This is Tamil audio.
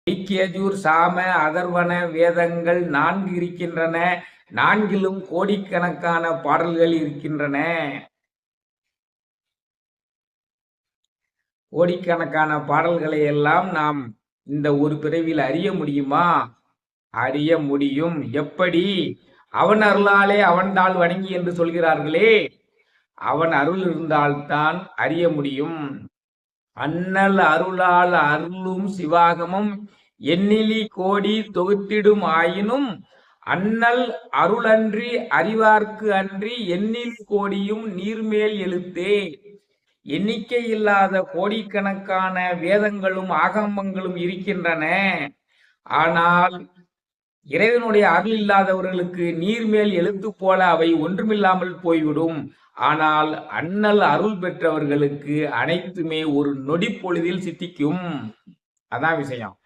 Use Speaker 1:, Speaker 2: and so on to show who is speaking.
Speaker 1: ஐக்கியஜூர் சாம அதர்வன வேதங்கள் 4 இருக்கின்றன. 4லும் கோடிக்கணக்கான பாடல்கள் இருக்கின்றன. கோடிக்கணக்கான பாடல்களை எல்லாம் நாம் இந்த ஒரு பிறவியில் அறிய முடியுமா? அறிய முடியும். எப்படி? அவன் அருளாலே அவன்தாள் வணங்கி என்று சொல்கிறார்களே, அவன் அருள் இருந்தால்தான் அறிய முடியும். அண்ணல் அருளால் அருளும் சிவாகமும் எண்ணிலி கோடி தொகுத்திடும் ஆயினும் அண்ணல் அருளன்றி அறிவார்க்கு அன்றி எண்ணிலி கோடியும் நீர்மேல் எழுத்தே. எண்ணிக்கை இல்லாத கோடிக்கணக்கான வேதங்களும் ஆகமங்களும் இருக்கின்றன. ஆனால் இறைவனுடைய அருள் இல்லாதவர்களுக்கு நீர்மேல் எழுத்து போல அவை ஒன்றுமில்லாமல் போய்விடும். ஆனால் அண்ணல் அருள் பெற்றவர்களுக்கு அனைத்துமே ஒரு நொடி பொழுதில் சித்திக்கும். அதான் விஷயம்.